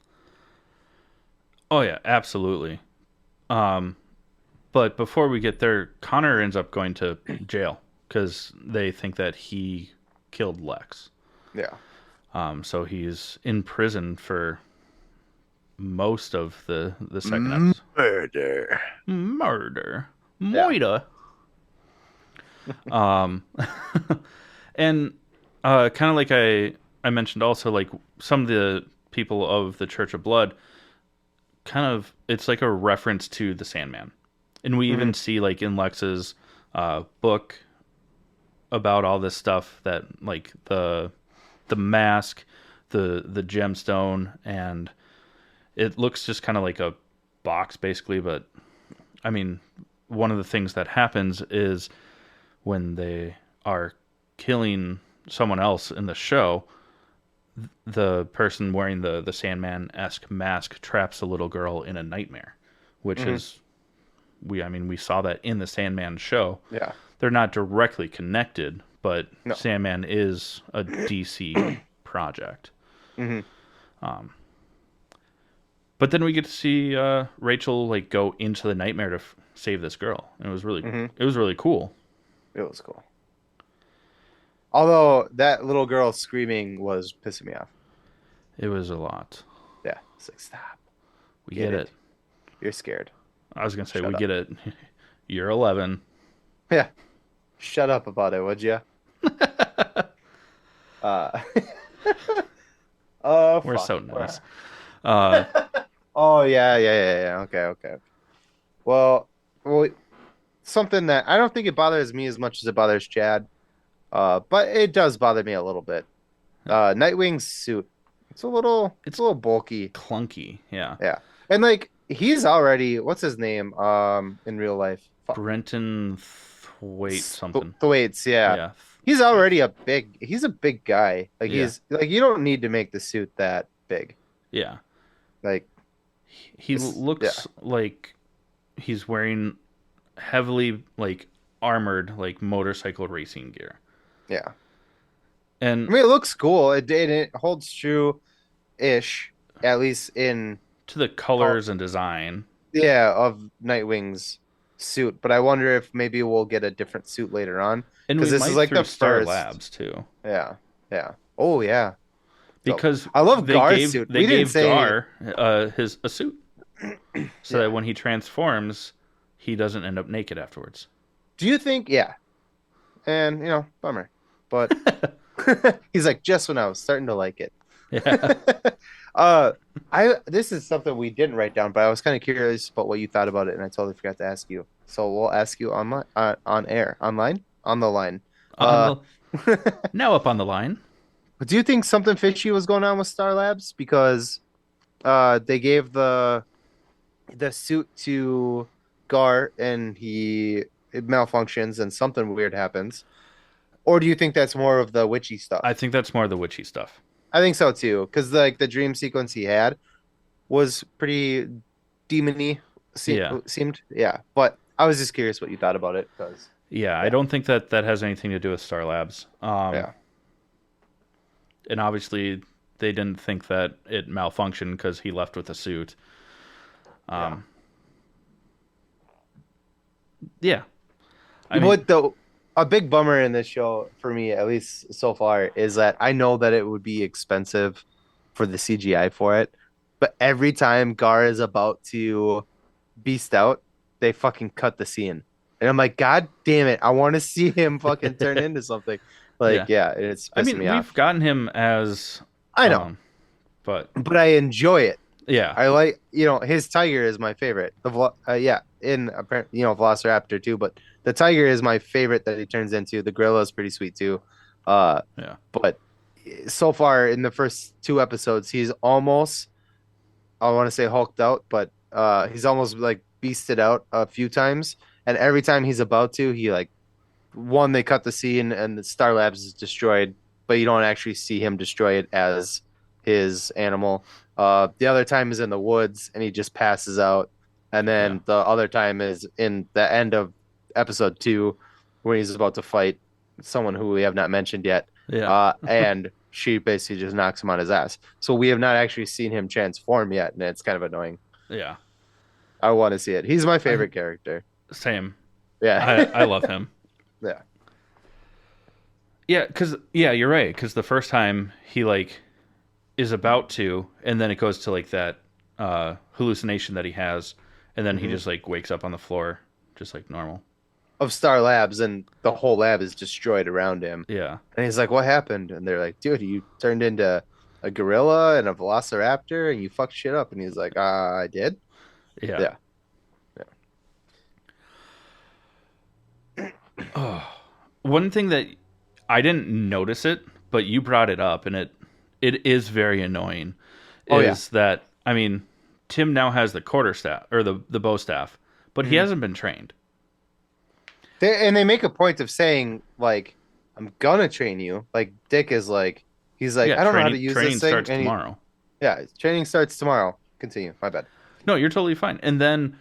Oh yeah, absolutely. But before we get there, Connor ends up going to jail because they think that he killed Lex. Yeah. So he's in prison for most of the second episode. Murder. Murder. Yeah. Moida. And kind of like I mentioned also, like some of the people of the Church of Blood, kind of it's like a reference to the Sandman. And we even see like in Lex's book about all this stuff that like the mask, the gemstone, and it looks just kind of like a box basically, but I mean, one of the things that happens is when they are killing someone else in the show, the person wearing the Sandman-esque mask traps a little girl in a nightmare, which is we saw that in the Sandman show. Yeah. They're not directly connected, but No. Sandman is a DC project. But then we get to see Rachel like go into the nightmare to save this girl, and it was really cool. It was cool. Although that little girl screaming was pissing me off. It was a lot. Yeah. It's like, stop. We Get get it. it. You're scared. I was gonna say Shut we up. get it. You're 11. Yeah. Shut up about it, would you? uh, oh, We're fuck. so nice. Oh, yeah. Okay. Well, something that I don't think it bothers me as much as it bothers Chad, but it does bother me a little bit. Nightwing's suit. It's a little bulky. Clunky. Yeah. Yeah. And like he's already, what's his name in real life? Brenton Thwait something. Thwaites, yeah. Yeah. He's already he's a big guy. Like Yeah. he's like you don't need to make the suit that big. Yeah. Like He looks like he's wearing heavily like armored like motorcycle racing gear. yeah. And I mean it looks cool. It holds true ish, at least in to the colors and design. of Nightwing's suit, but I wonder if maybe we'll get a different suit later on. And 'Cause we this might is like through the Star first- Labs too. Yeah. Oh yeah. Because I love they Gar's gave, suit. They We didn't gave say- Gar a suit, so Yeah. that when he transforms, he doesn't end up naked afterwards. Do you think? Yeah. And bummer, but he's like just when I was starting to like it. Yeah. This is something we didn't write down, but I was kind of curious about what you thought about it, and I totally forgot to ask you. So we'll ask you online, on air, online, on the line. Now up on the line. Do you think something fishy was going on with Star Labs because they gave the suit to Gar and it malfunctions and something weird happens? Or do you think that's more of the witchy stuff? I think that's more the witchy stuff. I think so too, because like the dream sequence he had was pretty demony. Yeah. Seemed. Yeah, but I was just curious what you thought about it because Yeah, I don't think that has anything to do with Star Labs. yeah, And obviously, they didn't think that it malfunctioned because he left with a suit. Yeah. I mean, what a big bummer in this show for me, at least so far, is that I know that it would be expensive for the CGI for it, but every time Gar is about to beast out, they fucking cut the scene, and I'm like, God damn it, I want to see him fucking turn into something. Like, yeah, it's pissing me we've off. gotten him as I know, but but I enjoy it. yeah, I like, his tiger is my favorite. In Velociraptor too, but the tiger is my favorite that he turns into. The gorilla is pretty sweet too. yeah, But so far in the first 2 episodes, he's almost, I want to say hulked out, but he's almost like beasted out a few times. And every time he's about to, he like, they cut the scene and the Star Labs is destroyed, but you don't actually see him destroy it as his animal. The other time is in the woods and he just passes out. And then the other time is in the end of episode 2 when he's about to fight someone who we have not mentioned yet. Yeah. And she basically just knocks him on his ass. So we have not actually seen him transform yet, and it's kind of annoying. Yeah. I want to see it. He's my favorite character. Same. Yeah. I love him. Yeah. Yeah, because you're right. Because the first time he like is about to, and then it goes to like that hallucination that he has, and then he just like wakes up on the floor, just like normal. Of Star Labs, and the whole lab is destroyed around him. Yeah. And he's like, "What happened?" And they're like, "Dude, you turned into a gorilla and a velociraptor, and you fucked shit up." And he's like, "I did." Yeah. Yeah. One thing that I didn't notice it, but you brought it up, and it is very annoying. Oh, is that I mean, Tim now has the quarterstaff or the bow staff, but he hasn't been trained. They make a point of saying, like, "I'm gonna train you." Like Dick is like, he's like, Yeah, "I don't know how to use training this thing." starts And he- tomorrow. yeah, training starts tomorrow. Continue. My bad. No, you're totally fine. And then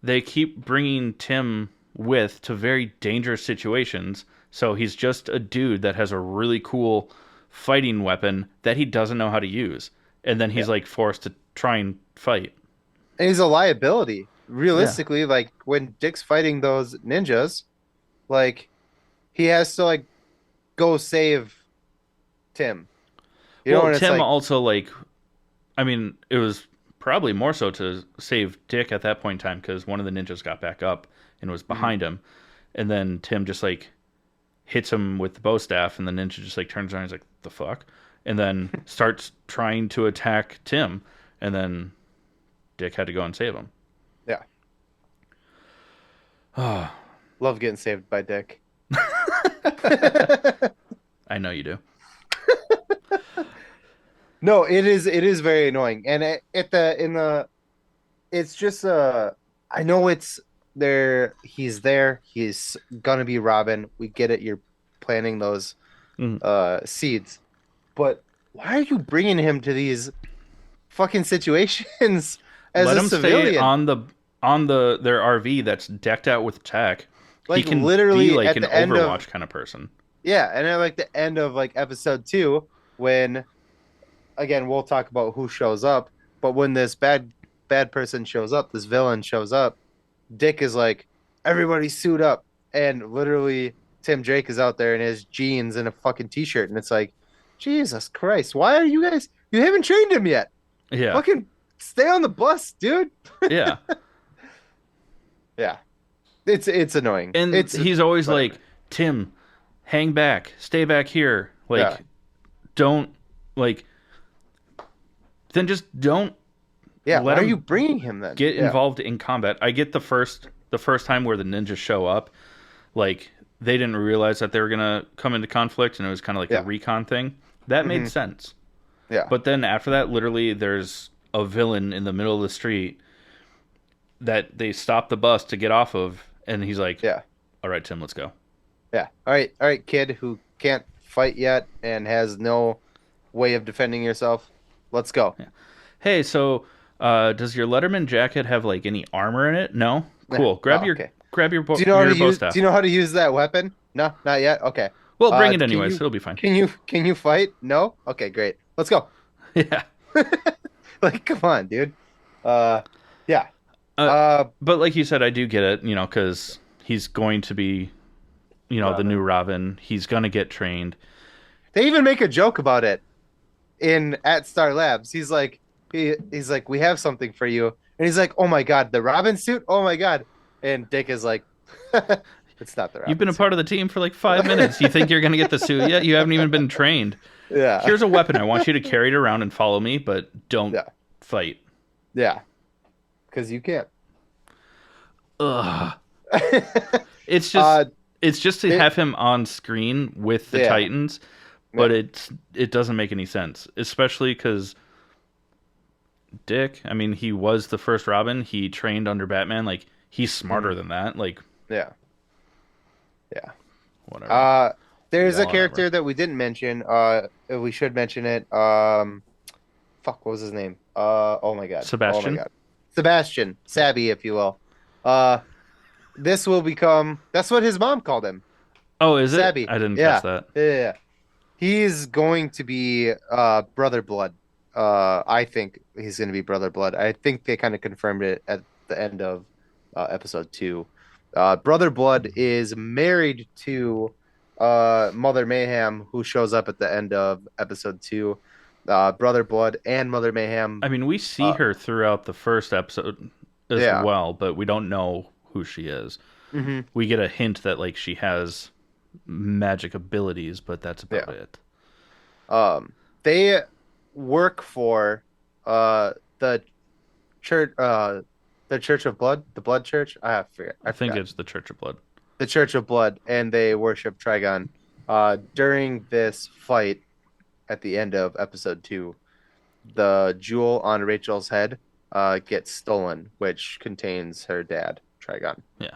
they keep bringing Tim with to very dangerous situations. So he's just a dude that has a really cool fighting weapon that he doesn't know how to use. And then he's like forced to try and fight. And he's a liability. Realistically, like when Dick's fighting those ninjas, like he has to like go save Tim. You know, Well, and it's Tim like, also like, I mean, it was probably more so to save Dick at that point in time because one of the ninjas got back up and was behind him, and then Tim just like hits him with the bow staff, and the ninja just like turns around and he's like, "The fuck," and then starts trying to attack Tim, and then Dick had to go and save him. yeah. Love getting saved by Dick. I know you do. No, it is very annoying, and it's just I know it's there. He's there. He's gonna be Robin. We get it. You're planting those seeds, but why are you bringing him to these fucking situations as Let a him civilian? stay on their RV that's decked out with tech. Like, he can literally be like at an the end of- Overwatch kind of person. Yeah, and at like the end of like episode 2, when again we'll talk about who shows up, but when this bad person shows up, this villain shows up, Dick is like, "Everybody suit up," and literally Tim Drake is out there in his jeans and a fucking t-shirt, and it's like, Jesus Christ, why are you guys? You haven't trained him yet. Yeah, Fucking stay on the bus, dude. yeah. Yeah, it's annoying, And he's always whatever. like, "Tim, hang back, stay back here. Like, Yeah. don't like. Then just don't yeah. let Why are him you bringing him then? get Yeah. involved in combat." I get the first time where the ninjas show up, like they didn't realize that they were gonna come into conflict, and it was kind of like Yeah. a recon thing. That made sense. Yeah, But then after that, literally, there's a villain in the middle of the street that they stop the bus to get off of, and he's like, yeah. "All right, Tim, let's go." Yeah. All right, kid who can't fight yet and has no way of defending yourself. Let's go. Hey, so does your Letterman jacket have like any armor in it? No. Cool. Grab Oh, your okay. grab your, Do you know how your to bow use? staff. Do you know how to use that weapon? No, not yet. Okay. Well, bring it can anyways. you- It'll be fine. Can you fight? No. Okay, great. Let's go. Yeah. Like, come on, dude. Yeah. But like you said, I do get it. Because he's going to be, the Robin. new Robin. He's gonna get trained. They even make a joke about it at Star Labs. He's like, he's like, "We have something for you," and he's like, "Oh my god, the Robin suit! Oh my god!" And Dick is like, "It's not the Robin." You've been a part of the team for like 5 minutes. You think you're gonna get the suit yet? You haven't even been trained. Yeah. Here's a weapon. I want you to carry it around and follow me, but don't Yeah. fight. Yeah. Because you can't. Ugh. It's just to have him on screen with the Yeah. Titans, but it doesn't make any sense, especially because Dick. I mean, he was the first Robin. He trained under Batman. Like, he's smarter than that. Like, Yeah. Yeah. whatever. There's a Whatever. character that we didn't mention. We should mention it. fuck, what was his name? Oh my god. Oh my Sebastian? god. Sebastian, Sabby, if you will. This will become. That's what his mom called him, Oh, is it? Sabby. I didn't catch Yeah, that. yeah. He's going to be Brother Blood. I think he's going to be Brother Blood. I think they kind of confirmed it at the end of episode 2. Brother Blood is married to Mother Mayhem, who shows up at the end of episode 2. Brother Blood and Mother Mayhem. I mean, we see Uh, her throughout the first episode as Yeah. well, but we don't know who she is. Mhm. We get a hint that like she has magic abilities, but that's about Yeah. it. They work for the church, the Church of Blood, the Blood Church. I forget. I think forgot. it's the Church of Blood. The Church of Blood, and they worship Trigon. During this fight at the end of episode 2, the jewel on Rachel's head gets stolen, which contains her dad, Trigon. Yeah.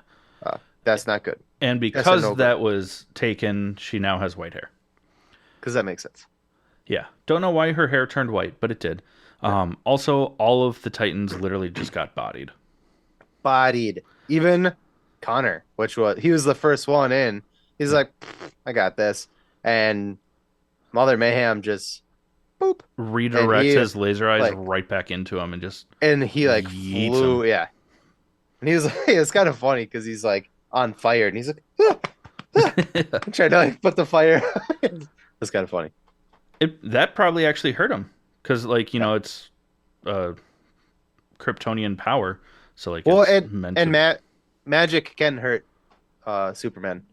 That's not good, And That's a because no-go. that was taken, she now has white hair. because that makes sense. Yeah. Don't know why her hair turned white, but it did. Also, all of the Titans literally just got bodied. Bodied. Even Connor, he was the first one in. He's like, I got this. And Mother Mayhem just boop. Redirect he, his laser eyes like- right back into him and just And he like Yeets flew, him. yeah. And he was like, it's kind of funny because he's like on fire and he's like, trying to like put the fire. That's kind of funny. that probably actually hurt him because, like, you know, it's Kryptonian power, so like, Well, it's meant to... magic can hurt Superman.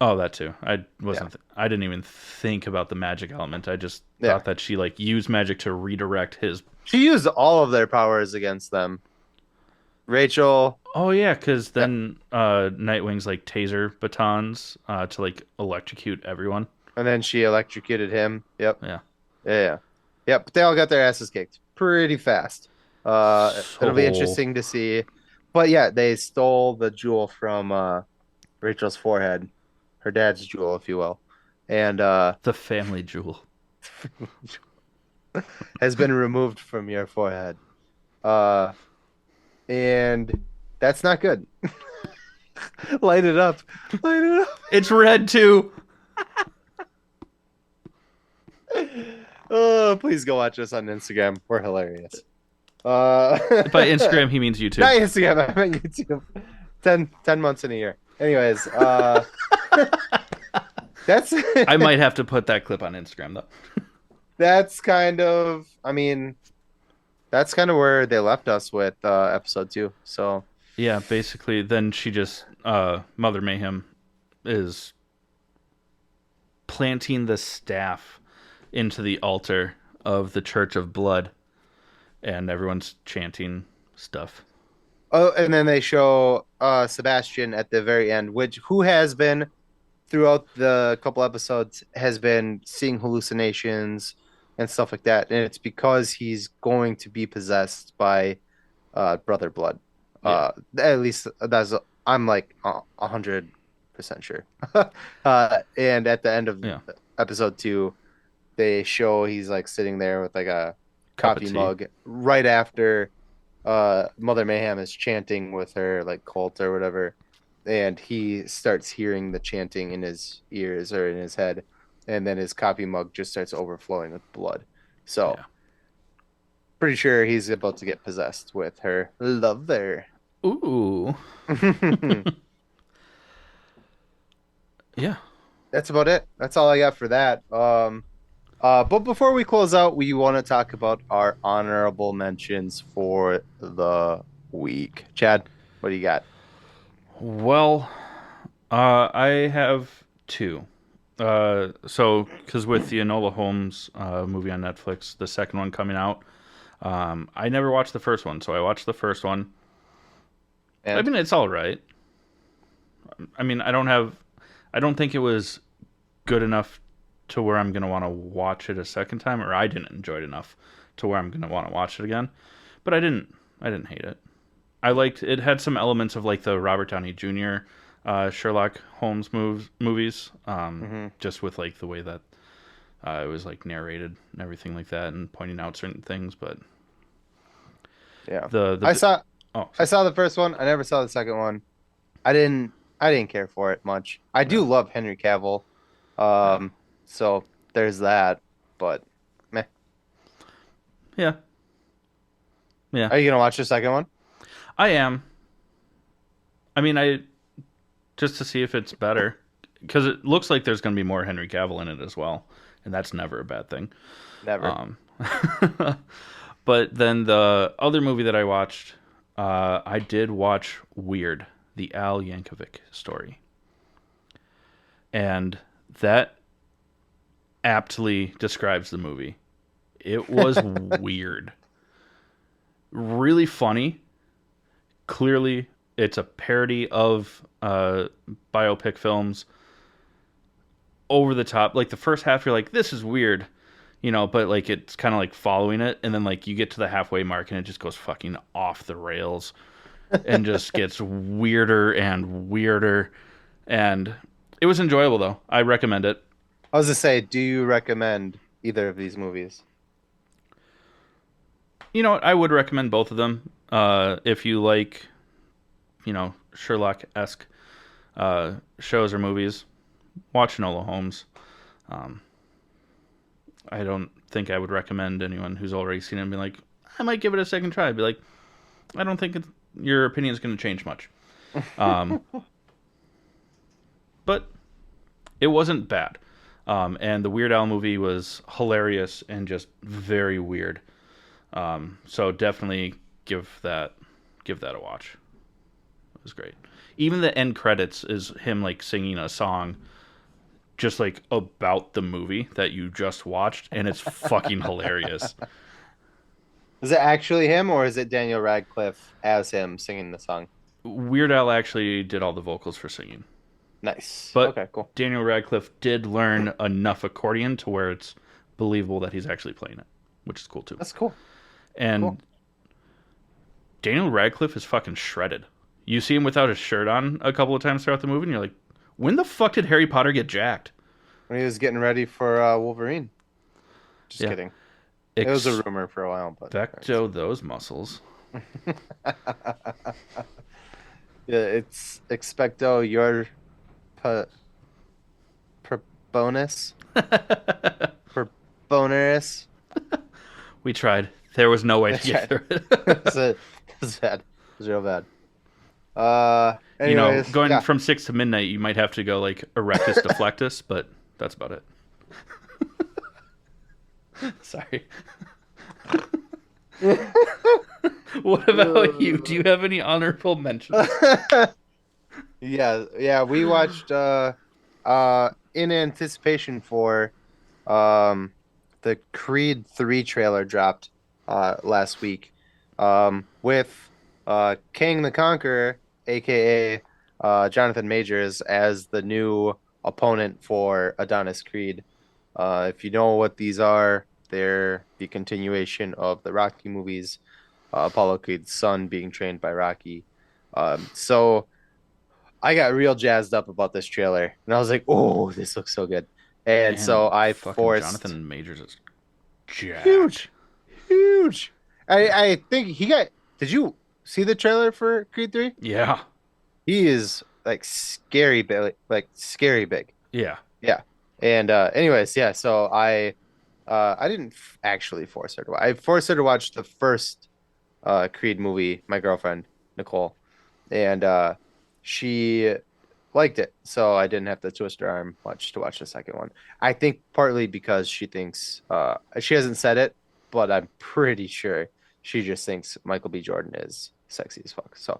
Oh, that too. I wasn't. I didn't even think about the magic element. I just Yeah. thought that she like used magic to redirect his. She used all of their powers against them. Rachel, Oh yeah, because then Nightwing's like taser batons to like electrocute everyone. and then she electrocuted him. Yep. Yeah. Yeah. Yep. But they all got their asses kicked pretty fast. It'll be So- interesting to see. But yeah, they stole the jewel from Rachel's forehead, her dad's jewel, if you will, and The family jewel. has been removed from your forehead. And that's not good. Light it up. Light it up. It's red too. Oh, please go watch us on Instagram. We're hilarious. By Instagram, he means YouTube. Not Instagram, I meant YouTube. 10 months in a year. Anyways, that's I might have to put that clip on Instagram though. that's kind of, I mean, that's kind of where they left us with episode 2. So Yeah, basically, then she just Mother Mayhem is planting the staff into the altar of the Church of Blood, and everyone's chanting stuff. oh, and then they show Sebastian at the very end, who has been throughout the couple episodes has been seeing hallucinations and stuff like that, and it's because he's going to be possessed by Brother Blood. Yeah. At least I'm like 100% sure. And at the end of Yeah. episode 2, they show he's like sitting there with like a Cup of coffee tea. mug right after Mother Mayhem is chanting with her like cult or whatever, and he starts hearing the chanting in his ears or in his head, and then his coffee mug just starts overflowing with blood. So Yeah. pretty sure he's about to get possessed with her lover. Ooh, yeah. That's about it. That's all I got for that. But before we close out, we want to talk about our honorable mentions for the week. Chad, what do you got? Well, I have 2. So, because with the Enola Holmes movie on Netflix, the second one coming out, I never watched the first one, so I watched the first one. And I mean, it's all right. I mean, I don't think it was good enough to where I'm going to want to watch it a second time, or I didn't enjoy it enough to where I'm going to want to watch it again. But I didn't hate it. I liked it. Had some elements of like the Robert Downey Jr. Sherlock Holmes movies, just with like the way that It was like narrated and everything like that, and pointing out certain things. But Yeah. the oh I saw the first one. I never saw the second one. I didn't care for it much. I do Yeah. love Henry Cavill. Yeah. So there's that, but meh. yeah, yeah, Are you gonna watch the second one? I am. I mean, I just to see if it's better because it looks like there's going to be more Henry Cavill in it as well, and that's never a bad thing. Never. Um, but then the other movie that I watched, I did watch Weird, the Al Yankovic story, and that aptly describes the movie. It was weird, really funny. Clearly, it's a parody of biopic films. Over the top, like the first half, you're like, "This is weird," but like it's kind of like following it, and then like you get to the halfway mark, and it just goes fucking off the rails, and just gets weirder and weirder. And it was enjoyable though. I recommend it. I was to say, do you recommend either of these movies? You know what? I would recommend both of them. If you like, Sherlock-esque shows or movies, watch Enola Holmes. Um, I don't think I would recommend anyone who's already seen it and be like, I might give it a second try. I'd be like, I don't think your opinion is going to change much. Um, but it wasn't bad. And the Weird Al movie was hilarious and just very weird. So definitely give that a watch. It was great. Even the end credits is him like singing a song just like about the movie that you just watched, and it's fucking hilarious. Is it actually him or is it Daniel Radcliffe as him singing the song? Weird Al actually did all the vocals for singing, Nice. but Okay, cool. Daniel Radcliffe did learn enough accordion to where it's believable that he's actually playing it, which is cool too. That's cool. And Cool. Daniel Radcliffe is fucking shredded. You see him without his shirt on a couple of times throughout the movie, and you're like, when the fuck did Harry Potter get jacked? When he was getting ready for Wolverine. Just Yeah. kidding. It was a rumor for a while, but Expecto those muscles. yeah, it's expecto your per bonus per bonus. We tried. There was no way to get through it. It's bad. It's real bad. Going yeah. from 6 to midnight, you might have to go like erectus deflectus, but that's about it. Sorry. What about you? Do you have any honorable mentions? Yeah, we watched in anticipation for the Creed 3 trailer dropped last week with King the Conqueror, aka Jonathan Majors, as the new opponent for Adonis Creed. If you know what these are, they're the continuation of the Rocky movies. Apollo Creed's son being trained by Rocky. So I got real jazzed up about this trailer, and I was like, "Oh, this looks so good!" And Man, so I fucking forced Jonathan Majors is jacked. huge. I think he got. Did you see the trailer for Creed 3? Yeah. He is like scary big, like scary big. Yeah. Yeah. And anyways, yeah. So I didn't actually force her to watch. I forced her to watch the first Creed movie. My girlfriend Nicole, and she liked it, so I didn't have to twist her arm much to watch the second one. I think partly because she thinks she hasn't said it, but I'm pretty sure she just thinks Michael B. Jordan is sexy as fuck. So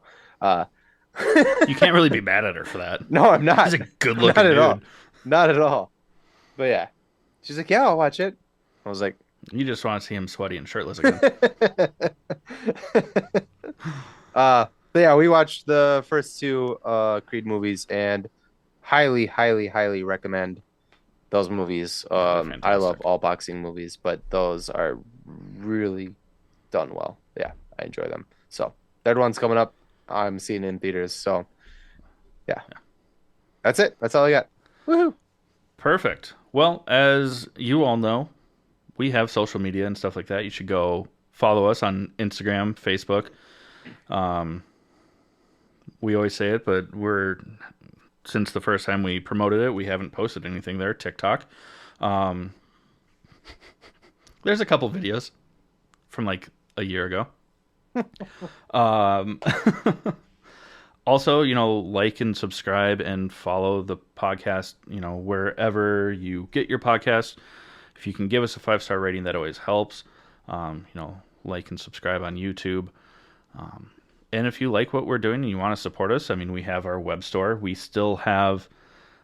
You can't really be mad at her for that. no, I'm not. He's a good looking Not at dude. all. Not at all. But yeah, she's like, yeah, I'll watch it. I was like, You just want to see him sweaty and shirtless again. but yeah, we watched the first two Creed movies and highly, highly, highly recommend those movies. They're I love fantastic. all boxing movies, but those are really done well. Yeah, I enjoy them. So third one's coming up. I'm seeing it in theaters. So yeah. That's it. That's all I got. Woohoo. Perfect. Well, as you all know, we have social media and stuff like that. You should go follow us on Instagram, Facebook. We always say it, but since the first time we promoted it, we haven't posted anything there. TikTok. There's a couple videos from like a year ago. Also, like and subscribe and follow the podcast, wherever you get your podcast. If you can give us a 5-star rating, that always helps. Like and subscribe on YouTube. And if you like what we're doing and you want to support us, we have our web store. We still have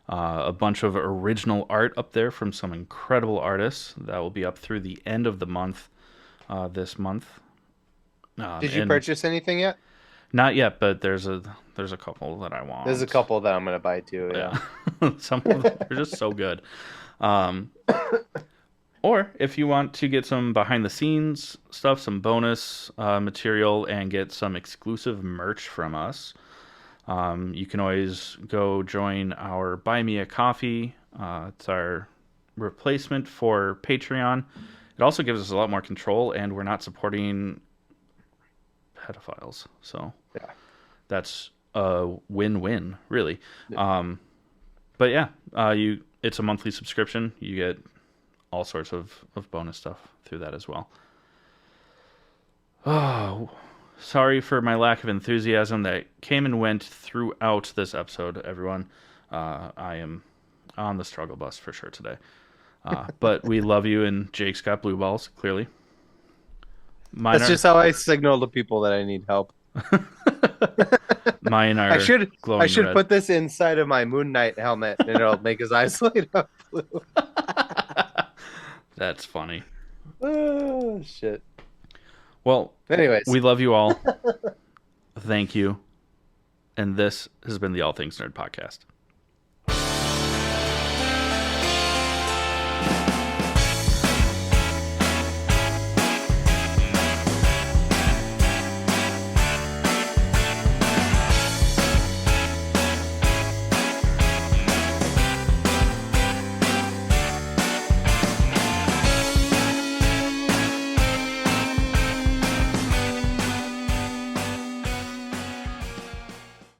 a bunch of original art up there from some incredible artists that will be up through the end of the month, this month. Did you purchase anything yet? Not yet, but there's a couple that I want. There's a couple that I'm going to buy too. Yeah. Some of them are just so good. Or if you want to get some behind the scenes stuff, some bonus material, and get some exclusive merch from us, you can always go join our Buy Me a Coffee. It's our replacement for Patreon. It also gives us a lot more control, and we're not supporting pedophiles. So that's a win-win, really. Yeah. But yeah, it's a monthly subscription. You get all sorts of bonus stuff through that as well. Oh, sorry for my lack of enthusiasm that came and went throughout this episode, everyone. I am on the struggle bus for sure today. But we love you, and Jake's got blue balls, clearly. That's just how I signal to people that I need help. Mine are I should red. Put this inside of my Moon Knight helmet, and it'll make his eyes light up blue. That's funny. Oh, shit. Well, anyways, we love you all. Thank you. And this has been the All Things Nerd Podcast.